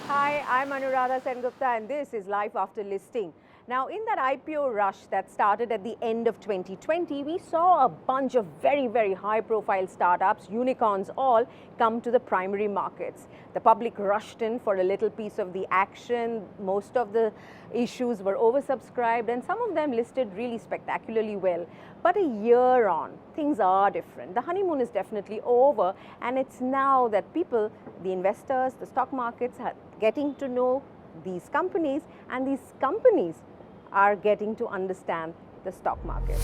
Hi, I'm Anuradha SenGupta and this is Life After Listing. Now, in that IPO rush that started at the end of 2020, we saw a bunch of very high-profile startups, unicorns all, come to the primary markets. The public rushed in for a little piece of the action. Most of the issues were oversubscribed and some of them listed really spectacularly well. But a year on, things are different. The honeymoon is definitely over, and it's now that people, the investors, the stock markets are getting to know these companies, and these companies are getting to understand the stock market.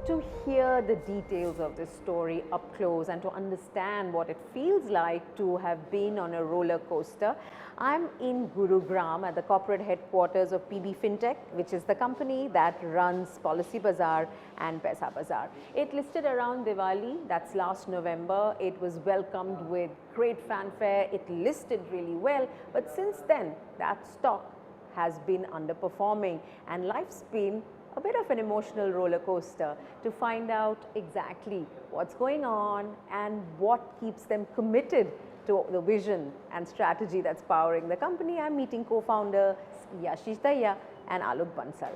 To hear the details of this story up close and to understand what it feels like to have been on a roller coaster, I'm in Gurugram at the corporate headquarters of PB Fintech, which is the company that runs Policybazaar and Paisabazaar. It listed around Diwali, that's last November. It was welcomed with great fanfare. It listed really well, but since then that stock has been underperforming and life's been a bit of an emotional roller coaster. To find out exactly what's going on and what keeps them committed to the vision and strategy that's powering the company, I'm meeting co-founders Yashish Dahiya and Alok Bansal.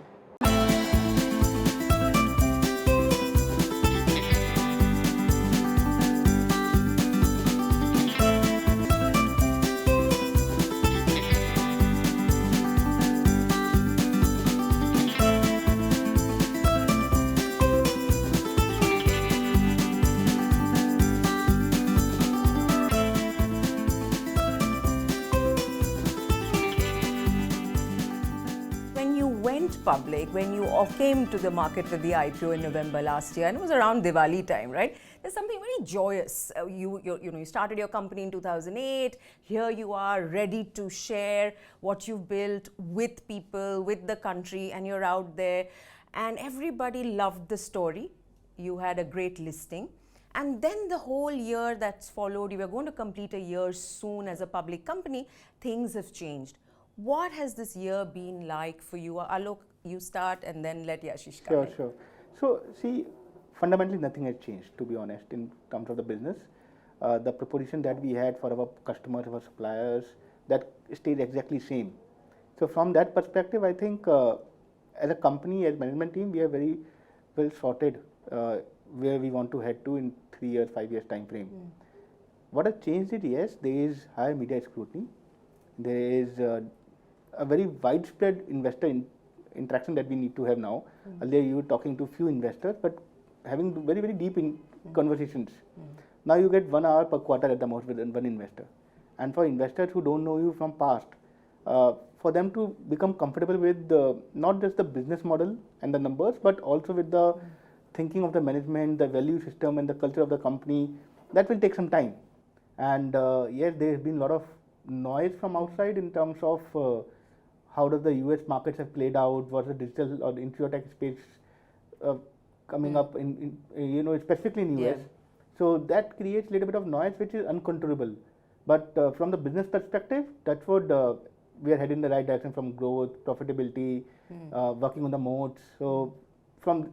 Public, when you came to the market with the IPO in November last year, and it was around Diwali time, right? There's something very joyous. You started your company in 2008. Here you are, ready to share what you've built with people, with the country, and you're out there, and everybody loved the story. You had a great listing. And then the whole year that's followed, you were going to complete a year soon as a public company, things have changed. What has this year been like for you? Alok, you start and then let Yashish come in. Sure. So, see, fundamentally nothing has changed, to be honest, in terms of the business. The proposition that we had for our customers, our suppliers, that stayed exactly same. So, from that perspective, I think as a company, as management team, we are very well sorted where we want to head to in 3 years, 5 years time frame. What has changed is, yes, there is higher media scrutiny. There is a very widespread investor interaction that we need to have now. Earlier you were talking to few investors, but having very deep conversations. Now you get 1 hour per quarter at the most with one investor. And for investors who don't know you from past, for them to become comfortable with not just the business model and the numbers, but also with the thinking of the management, the value system and the culture of the company, that will take some time. And yes, there has been a lot of noise from outside in terms of how does the US markets have played out, what's the digital or the insurtech space coming up in specifically in US. So that creates a little bit of noise which is uncontrollable. But from the business perspective, that's what we are heading in the right direction, from growth, profitability, working on the moats. So from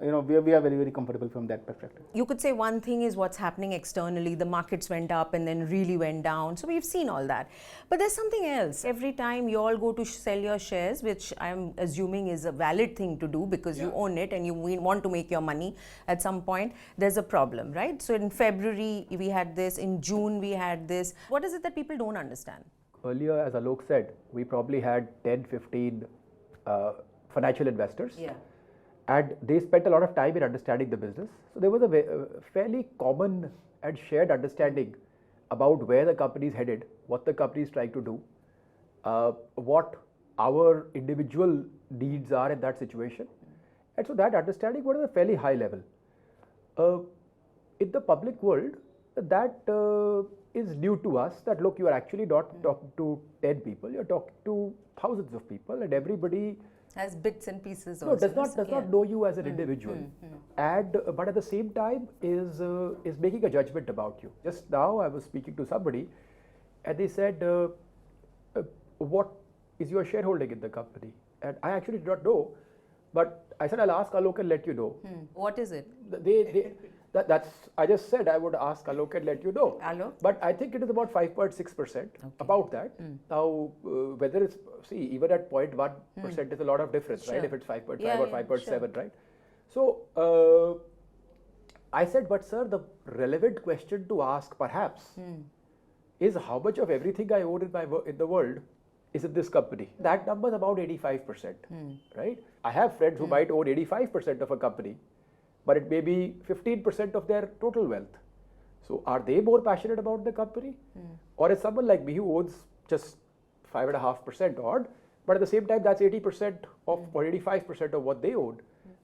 we are very comfortable from that perspective. You could say one thing is what's happening externally. The markets went up and then really went down. So we've seen all that. But there's something else. Every time you all go to sell your shares, which I'm assuming is a valid thing to do because you own it and you want to make your money at some point, there's a problem, right? So in February we had this, in June we had this. What is it that people don't understand? Earlier, as Alok said, we probably had 10, 15 financial investors. And they spent a lot of time in understanding the business. So there was a fairly common and shared understanding about where the company is headed, what the company is trying to do, what our individual needs are in that situation. And so that understanding was at a fairly high level. In the public world, that is new to us, that look, you are actually not talking to 10 people, you're talking to thousands of people, and everybody As bits and pieces No, also. does not know you as an individual, and but at the same time is making a judgment about you. Just now I was speaking to somebody, and they said, "What is your shareholding in the company?" And I actually did not know, but I said I'll ask Alok and let you know. What is it? That's I just said I would ask Alok and let you know. Alok? But I think it is about 5.6%. About that. Now, whether it's even at 0.1% is a lot of difference, right? If it's 5.5 or 5.7, right? So I said, but sir, the relevant question to ask perhaps is how much of everything I own in the world is in this company. That number is about 85%, right? I have friends who might own 85% of a company, but it may be 15% of their total wealth. So are they more passionate about the company? Or is someone like me who owns just 5.5% odd, but at the same time that's 80% of or 85% of what they own?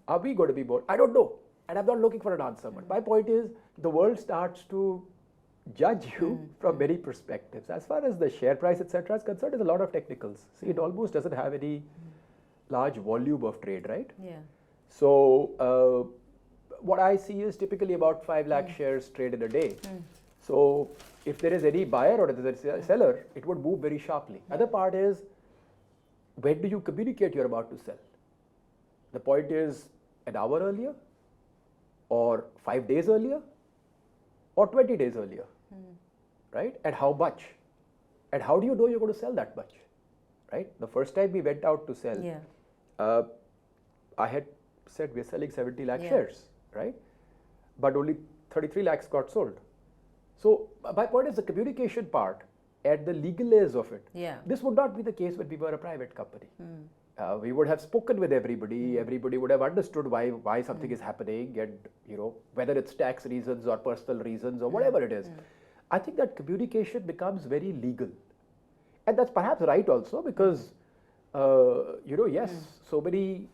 Are we going to be more? I don't know. And I'm not looking for an answer. But my point is the world starts to judge you from many perspectives. As far as the share price, etc. is concerned, there's a lot of technicals. See, it almost doesn't have any large volume of trade, right? Yeah. So what I see is typically about 5 lakh shares trade in a day. So if there is any buyer or there is a seller, it would move very sharply. Other part is, when do you communicate you're about to sell? The point is an hour earlier, or 5 days earlier, or 20 days earlier, right? And how much? And how do you know you're going to sell that much, right? The first time we went out to sell, I had said we're selling 70 lakh shares, right? But only 33 lakhs got sold. So my point is the communication part and the legal layers of it. This would not be the case when we were a private company. We would have spoken with everybody. Everybody would have understood why something is happening, and whether it's tax reasons or personal reasons or whatever it is. I think that communication becomes very legal, and that's perhaps right also because yes, so many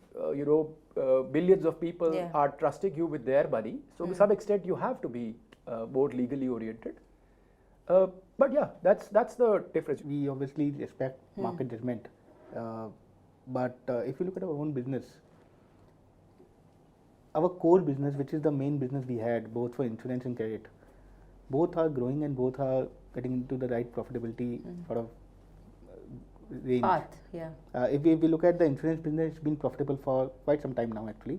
billions of people are trusting you with their money. So to some extent, you have to be more legally oriented. But yeah, that's the difference. We obviously respect market judgment. But if you look at our own business, our core business, which is the main business we had, both for insurance and credit, both are growing and both are getting into the right profitability sort of range. Path, if we look at the insurance business, it's been profitable for quite some time now actually.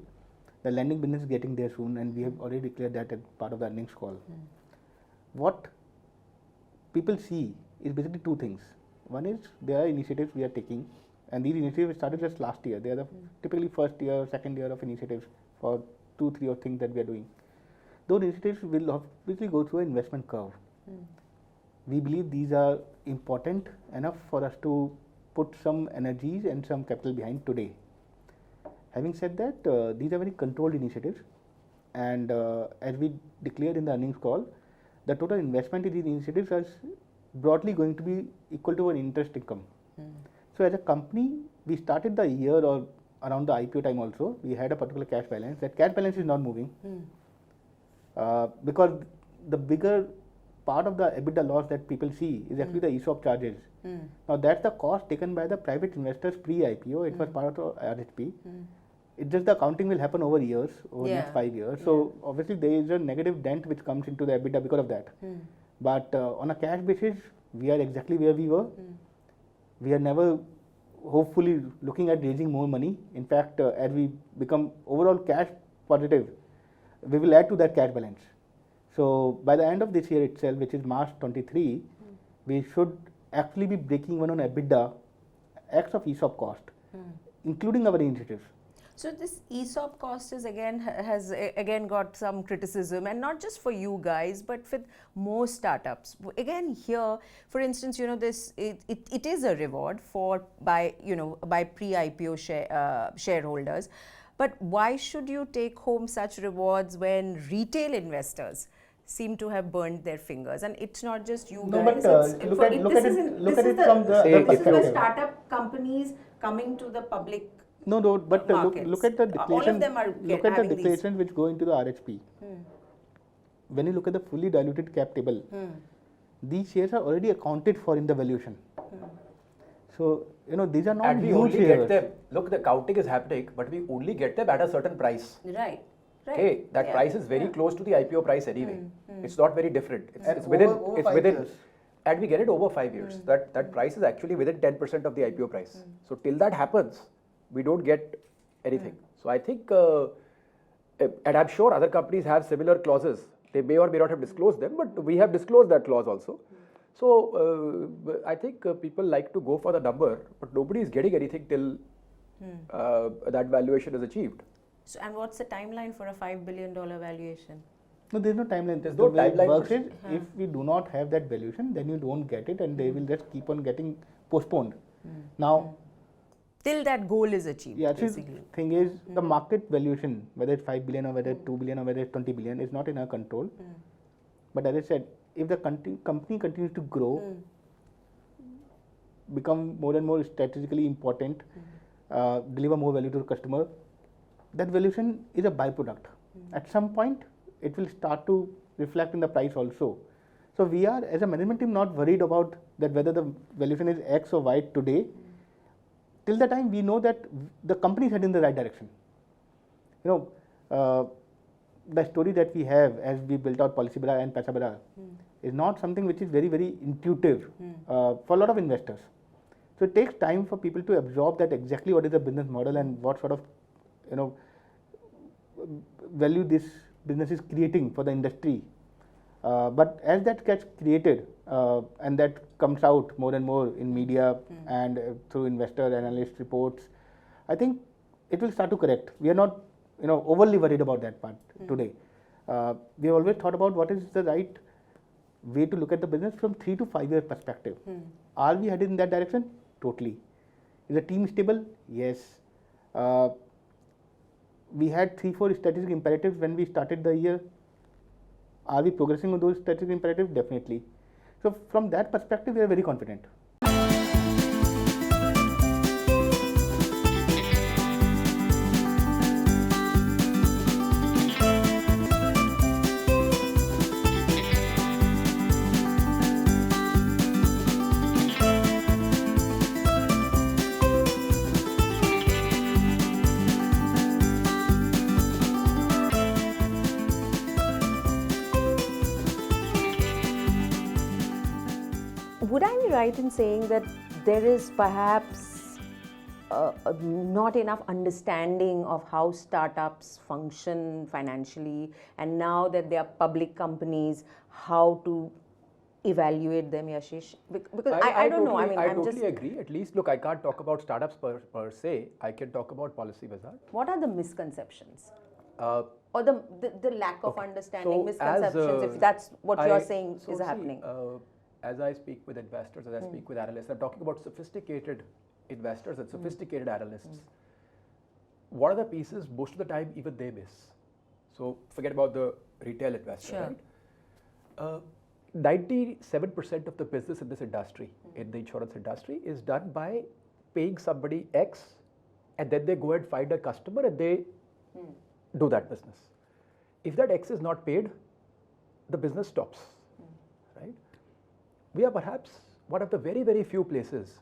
The lending business is getting there soon, and we have already declared that as part of the earnings call. What people see is basically two things. One is there are initiatives we are taking, and these initiatives started just last year. They are the typically first year, second year of initiatives for 2-3 or things that we are doing. Those initiatives will obviously go through an investment curve. We believe these are important enough for us to put some energies and some capital behind today. Having said that, these are very controlled initiatives, and as we declared in the earnings call, the total investment in these initiatives is broadly going to be equal to our interest income. So as a company, we started the year or around the IPO time also, we had a particular cash balance. That cash balance is not moving because the bigger part of the EBITDA loss that people see is actually the ESOP charges. Now that's the cost taken by the private investors pre-IPO. It was part of the RHP. It's just the accounting will happen over years, over next 5 years. So obviously there is a negative dent which comes into the EBITDA because of that. But on a cash basis, we are exactly where we were. We are never hopefully looking at raising more money. In fact, as we become overall cash positive, we will add to that cash balance. So by the end of this year itself, which is March 23, we should actually be breaking even on EBITDA X of ESOP cost, including our initiatives. So this ESOP cost has again got some criticism, and not just for you guys, but with most startups. Again, here, for instance, this it is a reward by pre-IPO shareholders. But why should you take home such rewards when retail investors seem to have burned their fingers? And it's not just you guys. Look at it from the this is where startup companies coming to the public. No, but look at the declaration. All of them are look at the declarations which go into the RHP. When you look at the fully diluted cap table, these shares are already accounted for in the valuation. So, these are not And we huge only shares. get them, look, the counting is happening, but we only get them at a certain price. Right. Okay, that price is very close to the IPO price anyway. It's not very different. It's within, over it's 5 within, years. and we get it over 5 years. That price is actually within 10% of the IPO price. So till that happens, we don't get anything. So I think, and I'm sure other companies have similar clauses. They may or may not have disclosed them, but we have disclosed that clause also. So I think people like to go for the number, but nobody is getting anything till that valuation is achieved. So, and what's the timeline for a $5 billion valuation? No, there's no timeline. There's The no way it timeline works for- is, if we do not have that valuation, then you don't get it, and they will just keep on getting postponed. Now, Till that goal is achieved, yeah, see, basically. thing is, the market valuation, whether it's 5 billion or whether it's 2 billion or whether it's 20 billion, is not in our control. But as I said, if the company continues to grow, become more and more strategically important, deliver more value to the customer, that valuation is a byproduct. At some point, it will start to reflect in the price also. So we are, as a management team, not worried about that whether the valuation is X or Y today. Till the time we know that the company is heading in the right direction. The story that we have as we built out Policybazaar and Paisabazaar is not something which is very, very intuitive for a lot of investors. So it takes time for people to absorb that exactly what is the business model and what sort of value this business is creating for the industry. But as that gets created and that comes out more and more in media and through investor analyst reports, I think it will start to correct. We are not overly worried about that part today. We have always thought about what is the right way to look at the business from 3 to 5 year perspective. Are we headed in that direction? Totally. Is the team stable? Yes. We had 3-4 strategic imperatives when we started the year. Are we progressing on those strategic imperatives? Definitely. So from that perspective, we are very confident. Would I be right in saying that there is perhaps not enough understanding of how startups function financially, and now that they are public companies, how to evaluate them, Yashish? Because I don't know. I mean, I I'm totally just. agree. At least, look, I can't talk about startups per se. I can talk about Policybazaar. What are the misconceptions? Or the lack of understanding, So misconceptions, if that's what you're saying is happening. As I speak with investors, as I speak with analysts, I'm talking about sophisticated investors and sophisticated analysts. What are the pieces most of the time even they miss? So forget about the retail investor, right? 97% of the business in this industry, in the insurance industry, is done by paying somebody X, and then they go and find a customer and they do that business. If that X is not paid, the business stops, right? We are perhaps one of the very, very few places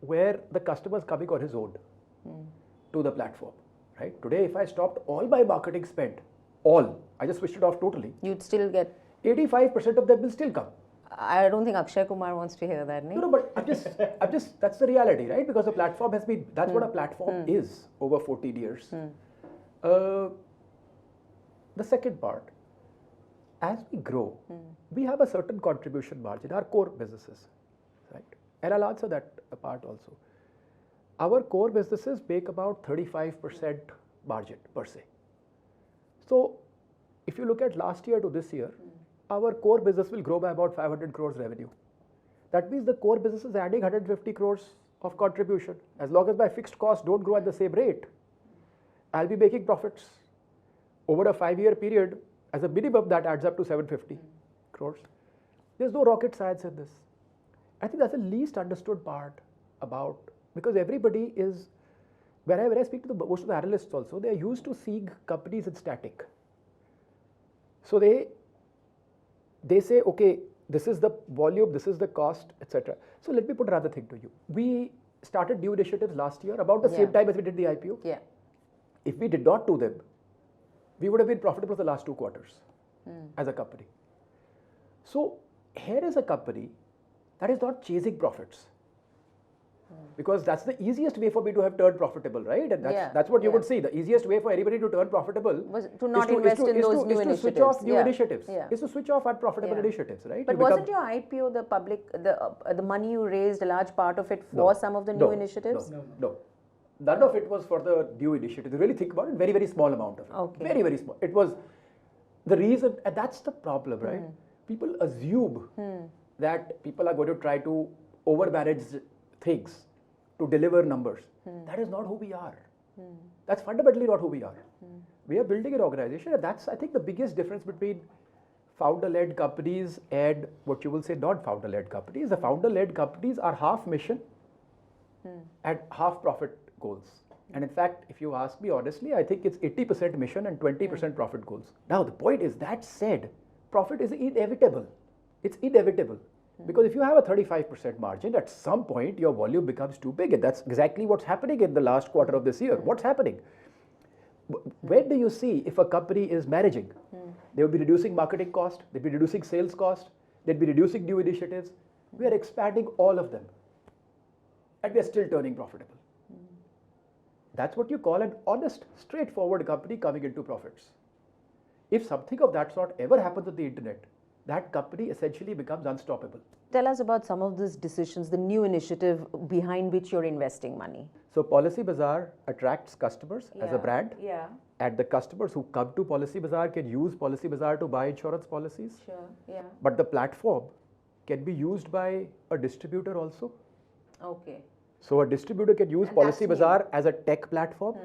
where the customer is coming on his own to the platform, right? Today, if I stopped all my marketing spend, I just switched it off totally, You'd still get. 85% of them will still come. I don't think Akshay Kumar wants to hear that, no? No, but I'm just, that's the reality, right? Because the platform has been, that's what a platform is over 14 years. The second part, as we grow, we have a certain contribution margin, our core businesses, right? And I'll answer that part also. Our core businesses make about 35% margin per se. So if you look at last year to this year, our core business will grow by about 500 crores revenue. That means the core business is adding 150 crores of contribution. As long as my fixed costs don't grow at the same rate, I'll be making profits. Over a 5-year period, as a minimum, that adds up to 750 crores. There's no rocket science in this. I think that's the least understood part about, because everybody is, when I speak to most of the analysts also, they are used to seeing companies in static. So they say, okay, this is the volume, this is the cost, etc. So let me put another thing to you. We started new initiatives last year about the same time as we did the IPO. Yeah. If we did not do them, we would have been profitable for the last 2 quarters as a company. So here is a company that is not chasing profits. Because that's the easiest way for me to have turned profitable, right? And that's what you would see. The easiest way for anybody to turn profitable was to not invest in those new initiatives. Is to switch off new initiatives. Is to switch off unprofitable initiatives, right? But wasn't your IPO the public, the money you raised, a large part of it for some of the new initiatives? No. None of it was for the new initiatives. You really think about it, very, very small amount of it. Okay. Very, very small. It was the reason, and that's the problem, right? People assume that people are going to try to overmanage things to deliver numbers. That is not who we are. That's fundamentally not who we are. We are building an organization, and that's, I think, the biggest difference between founder-led companies and what you will say non-founder-led companies. The founder-led companies are half mission and half profit goals. And in fact, if you ask me honestly, I think it's 80% mission and 20% profit goals. Now, the point is, that said, profit is inevitable. It's inevitable. Because if you have a 35% margin, at some point your volume becomes too big. And that's exactly what's happening in the last quarter of this year. What's happening? When do you see if a company is managing? They will be reducing marketing cost, they'll be reducing sales cost, they'll be reducing new initiatives. We are expanding all of them. And we are still turning profitable. That's what you call an honest, straightforward company coming into profits. If something of that sort ever happens on the internet, that company essentially becomes unstoppable. Tell us about some of these decisions, the new initiative behind which you're investing money. So Policybazaar attracts customers as a brand. Yeah. And the customers who come to Policybazaar can use Policybazaar to buy insurance policies. Sure, yeah. But the platform can be used by a distributor also. Okay. So a distributor can use Policybazaar as a tech platform.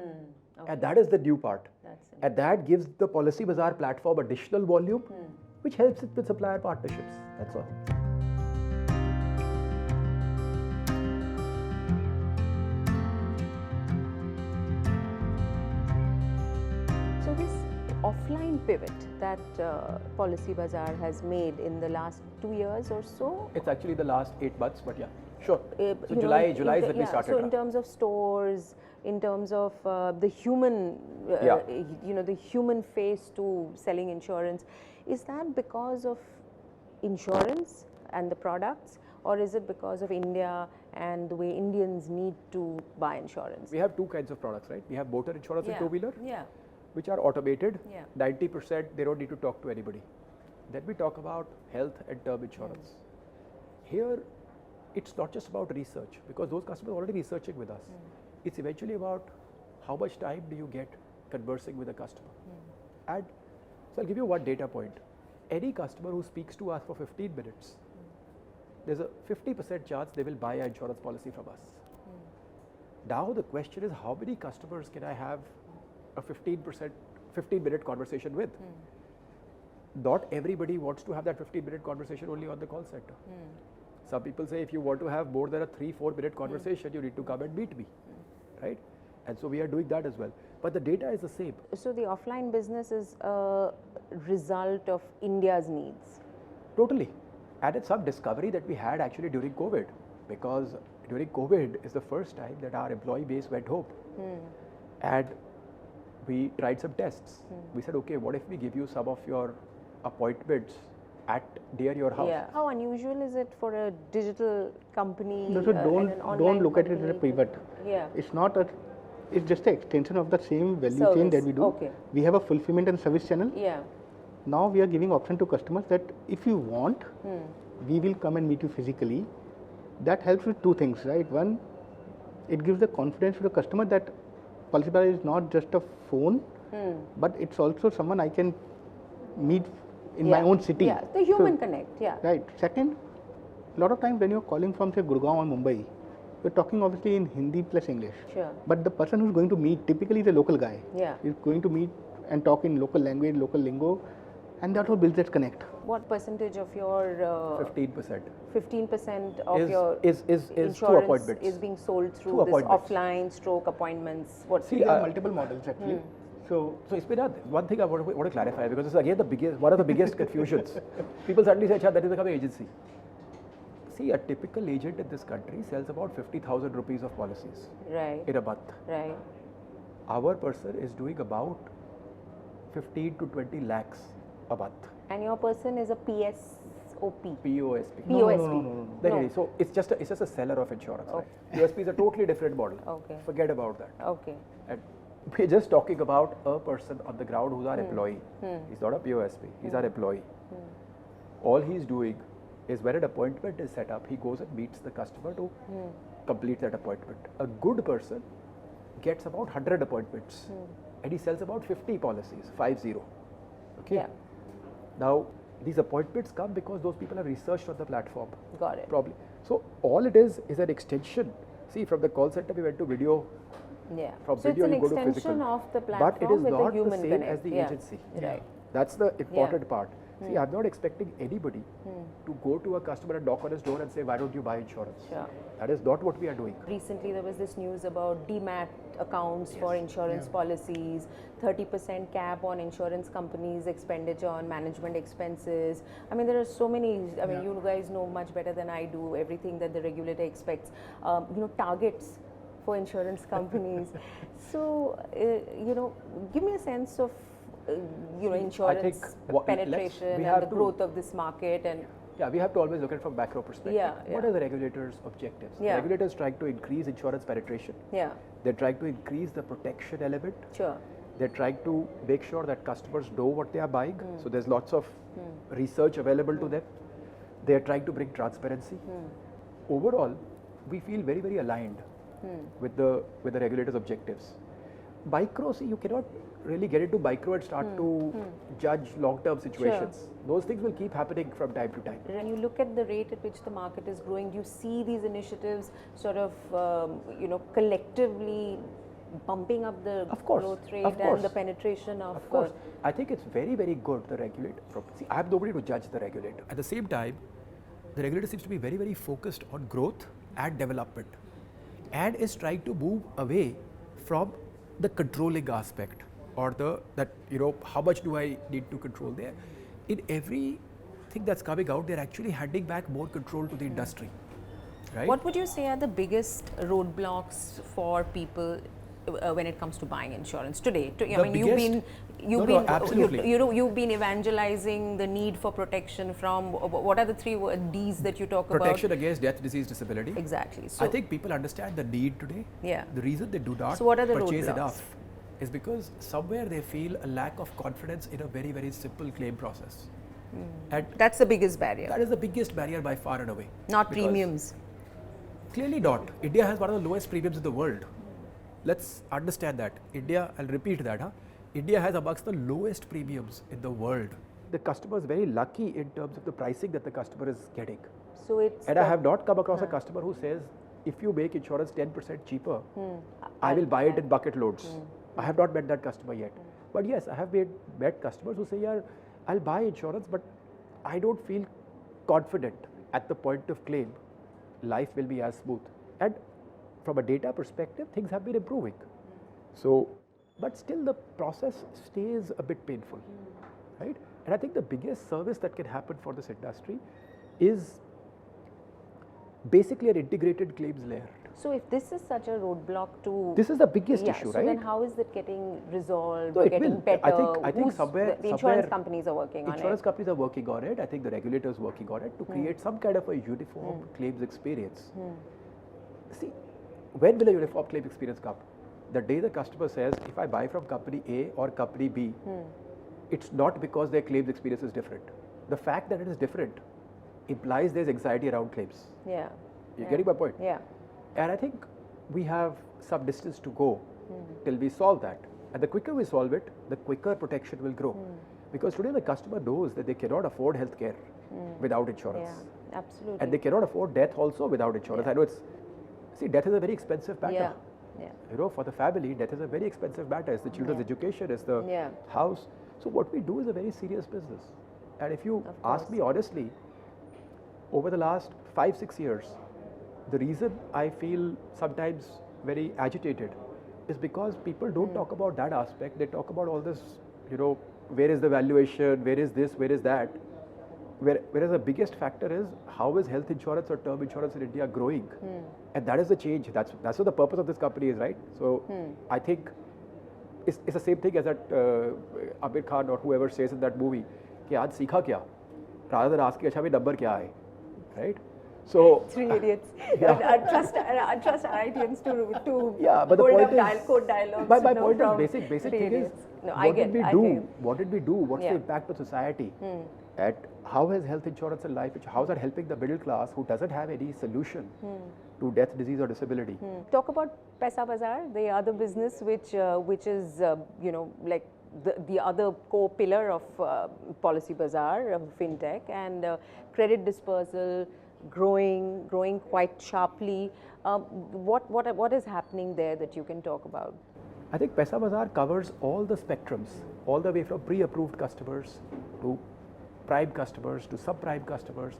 And that is the new part. And that gives the Policybazaar platform additional volume, which helps it with supplier partnerships. That's all. So this offline pivot that Policybazaar has made in the last 2 years or so? It's actually the last 8 months, but yeah, sure. So July is when we started. So in terms of stores, in terms of the human, the human face to selling insurance, is that because of insurance and the products, or is it because of India and the way Indians need to buy insurance? We have 2 kinds of products, right? We have motor insurance and two-wheeler, which are automated. Yeah. 90% they don't need to talk to anybody. Then we talk about health and term insurance. Here, it's not just about research, because those customers are already researching with us. It's eventually about how much time do you get conversing with a customer. And so I'll give you one data point. Any customer who speaks to us for 15 minutes, there's a 50% chance they will buy an insurance policy from us. Now the question is, how many customers can I have a 15-minute conversation with? Not everybody wants to have that 15-minute conversation only on the call center. Some people say, if you want to have more than a 3-4 minute conversation, you need to come and meet me, right? And so we are doing that as well. But the data is the same. So the offline business is a result of India's needs? Totally. And it's some discovery that we had actually during COVID, because during COVID is the first time that our employee base went home. And we tried some tests. We said, okay, what if we give you some of your appointments near your house? Yeah. How unusual is it for a digital company? No, so don't look at it as a pivot. Yeah. It's just an extension of the same value chain that we do. Okay. We have a fulfillment and service channel. Yeah. Now we are giving option to customers that if you want, we will come and meet you physically. That helps with 2 things, right? One, it gives the confidence to the customer that Policybazaar is not just a phone, but it's also someone I can meet in my own city. Yeah, the human connect, Right. Second, a lot of times when you're calling from, say, Gurgaon or Mumbai, you're talking obviously in Hindi plus English. Sure. But the person who's going to meet typically is a local guy. Yeah. He's going to meet and talk in local language, local lingo, and that's what builds that connect. What percentage of your 15%. 15% of your is insurance through appointments. is being sold through this offline stroke appointments? We have multiple models actually. So it's been one thing I want to clarify, because it's again one of the biggest confusions. People suddenly say, that is becoming agency. See, a typical agent in this country sells about 50,000 rupees of policies in a month. Right. Our person is doing about 15 to 20 lakhs a month. And your person is a PSOP. POSP. No. So it's just a seller of insurance. Right? POSP is a totally different model. Okay. Forget about that. Okay. And we're just talking about a person on the ground who's our employee. He's not a POSP. He's our employee. All he's doing is when an appointment is set up, he goes and meets the customer to complete that appointment. A good person gets about 100 appointments and he sells about 50 policies, 50. Okay. Yeah. Now, these appointments come because those people have researched on the platform. Got it. Probably. So all it is an extension. See, from the call center we went to video. Yeah. From So video it's you an go to extension physical. of the platform But it is with not the human the same connect. as the agency. Right. That's the important part. See, I'm not expecting anybody to go to a customer and knock on his door and say, why don't you buy insurance? Sure. That is not what we are doing. Recently, there was this news about demat accounts for insurance policies, 30% cap on insurance companies' expenditure on management expenses. I mean, there are so many, you guys know much better than I do everything that the regulator expects. Targets for insurance companies. So, give me a sense of insurance penetration and the growth of this market. And we have to always look at it from macro perspective. What are the regulators' objectives? The regulators trying to increase insurance penetration. They're trying to increase the protection element. Sure. They're trying to make sure that customers know what they are buying. So there's lots of research available to them. They're trying to bring transparency. Overall, we feel very, very aligned with the regulators' objectives. Micro, see, you cannot really get into micro and start to judge long-term situations. Sure. Those things will keep happening from time to time. When you look at the rate at which the market is growing, do you see these initiatives sort of, collectively bumping up the growth rate and the penetration of... Of course. I think it's very, very good, the regulator. See, I have nobody to judge the regulator. At the same time, the regulator seems to be very, very focused on growth and development, and is trying to move away from the controlling aspect, or how much do I need to control there. In everything that's coming out, they're actually handing back more control to the industry. Right? What would you say are the biggest roadblocks for people when it comes to buying insurance today? You've been evangelizing the need for protection from, what are the three D's that you talk about? Protection against death, disease, disability. Exactly. So I think people understand the need today. Yeah. The reason they do not what are the purchase roadblocks? enough is because somewhere they feel a lack of confidence in a very, very simple claim process. And that's the biggest barrier. that is the biggest barrier by far and away. Not Because premiums. Clearly not. India has one of the lowest premiums in the world. Let's understand that. I'll repeat that. India has amongst the lowest premiums in the world. The customer is very lucky in terms of the pricing that the customer is getting. So it's... And I have not come across a customer who says, if you make insurance 10% cheaper, I will buy it in bucket loads. I have not met that customer yet. But yes, I have met customers who say, yeah, I'll buy insurance, but I don't feel confident at the point of claim. Life will be as smooth. And from a data perspective, things have been improving. So, but still the process stays a bit painful, right? And I think the biggest service that can happen for this industry is basically an integrated claims layer. So if this is such a roadblock to... This is the biggest issue, so right? then how is it getting resolved, No, it getting will. better? I think somewhere... The insurance companies are working on it. Insurance companies are working on it. I think the regulators are working on it to create some kind of a uniform claims experience. See, when will a uniform claim experience come? The day the customer says, if I buy from company A or company B, it's not because their claims experience is different. The fact that it is different implies there's anxiety around claims. Yeah. You're getting my point? Yeah. And I think we have some distance to go till we solve that. And the quicker we solve it, the quicker protection will grow. Because today the customer knows that they cannot afford healthcare without insurance. Yeah, absolutely. And they cannot afford death also without insurance. I know death is a very expensive matter. Yeah. For the family, death is a very expensive matter. It's the children's education, it's the house. So what we do is a very serious business. And if you ask me honestly, over the last 5-6 years, the reason I feel sometimes very agitated is because people don't talk about that aspect. They talk about all this, where is the valuation, where is this, where is that. Whereas the biggest factor is how is health insurance or term insurance in India growing, and that is the change. That's what the purpose of this company is, right? So I think it's the same thing as that Amir Khan or whoever says in that movie, कि आज सीखा क्या, rather than asking अच्छा भाई number क्या है, right? So Three Idiots. I trust IITians to but the point is, code dialogues. My point is basic thing is, no, what did we do? What did we do? What's the Yeah. impact on society? At how has health insurance and life, how is that helping the middle class who doesn't have any solution to death, disease or disability? Talk about Paisabazaar, the other business which is like the other core pillar of Policybazaar, Fintech, and credit dispersal growing quite sharply. What is happening there that you can talk about? I think Paisabazaar covers all the spectrums, all the way from pre-approved customers to prime customers to subprime customers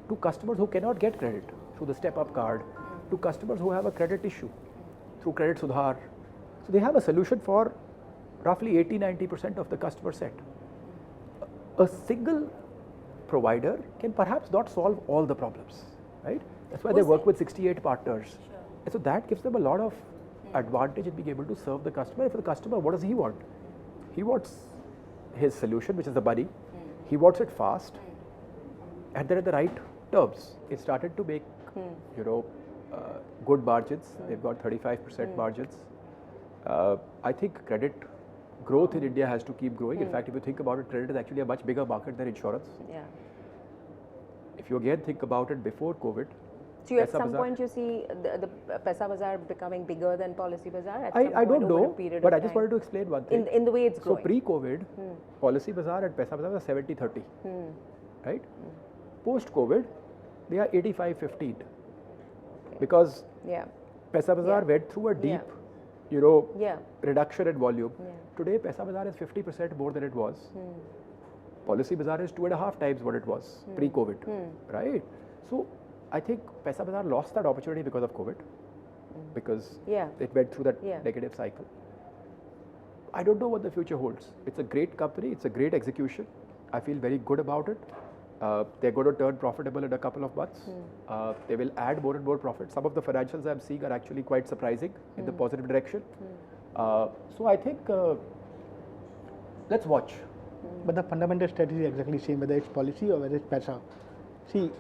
to customers who cannot get credit through the step-up card to customers who have a credit issue through Credit Sudhar. So they have a solution for roughly 80-90% of the customer set. A single provider can perhaps not solve all the problems, right? That's why they work with 68 partners. And so that gives them a lot of advantage in being able to serve the customer. And for the customer, what does he want? He wants his solution, which is the money. He wants it fast, and then at the right terms. It started to make, good margins. They've got 35% margins. I think credit growth in India has to keep growing. In fact, if you think about it, credit is actually a much bigger market than insurance. Yeah. If you again think about it before COVID, so at some point you see the Paisabazaar becoming bigger than Policybazaar? I don't know, but I just wanted to explain one thing. In the way it's growing. So pre-COVID, Policybazaar and Paisabazaar were 70-30, right? Post-COVID, they are 85-15. Because Paisabazaar went through a deep, reduction in volume. Today, Paisabazaar is 50% more than it was. Policybazaar is 2.5 times what it was pre-COVID, right? So I think Paisabazaar lost that opportunity because of COVID, because it went through that negative cycle. I don't know what the future holds. It's a great company. It's a great execution. I feel very good about it. They're going to turn profitable in a couple of months. They will add more and more profit. Some of the financials I'm seeing are actually quite surprising in the positive direction. So I think let's watch. But the fundamental strategy is exactly the same, whether it's policy or whether it's Paisa. See,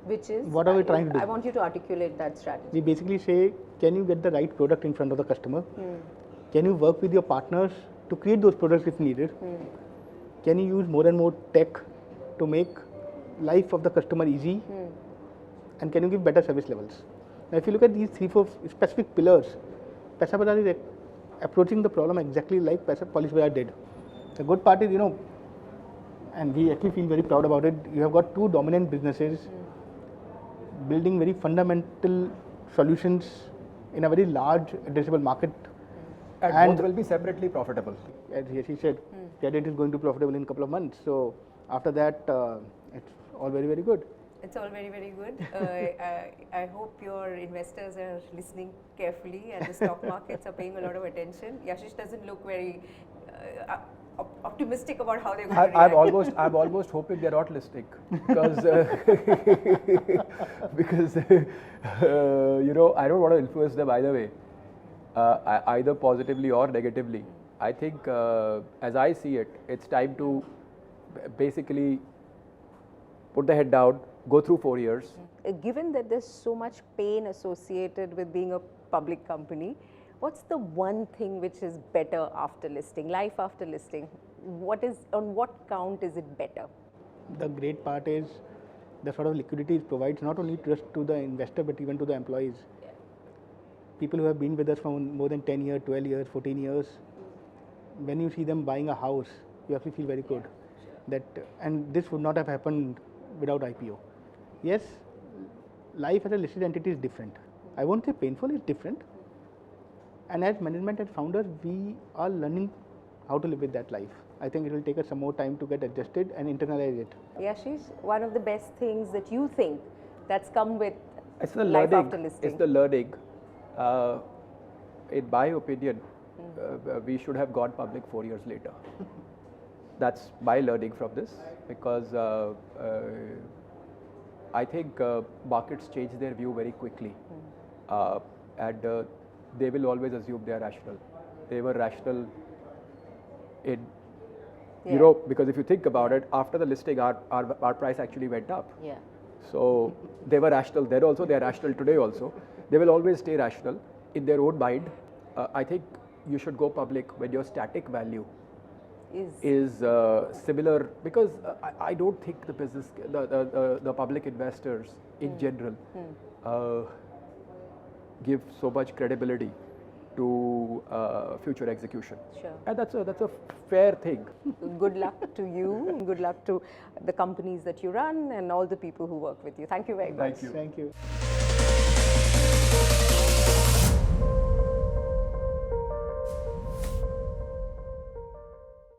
which is what are we trying to do? I want you to articulate that strategy. We basically say, can you get the right product in front of the customer? Can you work with your partners to create those products if needed? Can you use more and more tech to make life of the customer easy? And can you give better service levels? Now, if you look at these 3-4 specific pillars, Paisabazaar is approaching the problem exactly like Policybazaar did. The good part is, and we actually feel very proud about it, you have got two dominant businesses building very fundamental solutions in a very large addressable market. And both will be separately profitable. As Yashish said, credit is going to be profitable in a couple of months. So after that, it's all very, very good. It's all very, very good. I hope your investors are listening carefully and the stock markets are paying a lot of attention. Yashish doesn't look very optimistic about how they're going to react. I'm almost hoping they're not listening because because I don't want to influence them either way, either positively or negatively. I think as I see it, it's time to basically put the head down, go through 4 years. Given that there's so much pain associated with being a public company, what's the one thing which is better after listing, life after listing? On what count is it better? The great part is the sort of liquidity it provides not only just to the investor but even to the employees. People who have been with us for more than 10 years, 12 years, 14 years, when you see them buying a house, you actually feel very good. And this would not have happened without IPO. Yes, life as a listed entity is different. I won't say painful, it's different. And as management and founders, we are learning how to live with that life. I think it will take us some more time to get adjusted and internalize it. Yashish, one of the best things that you think that's come with It's the life learning. after listing? It's the learning. in my opinion, we should have gone public 4 years later. That's my learning from this, because I think markets change their view very quickly, and they will always assume they are rational. They were rational in Europe, because if you think about it, after the listing, our price actually went up. Yeah. So they were rational then also, they are rational today also. They will always stay rational in their own mind. I think you should go public when your static value is similar, because I don't think the business, the public investors in general give so much credibility to future execution. Sure. And that's a fair thing. Good luck to you. Good luck to the companies that you run and all the people who work with you. Thank you very much. Thank you. Thank you.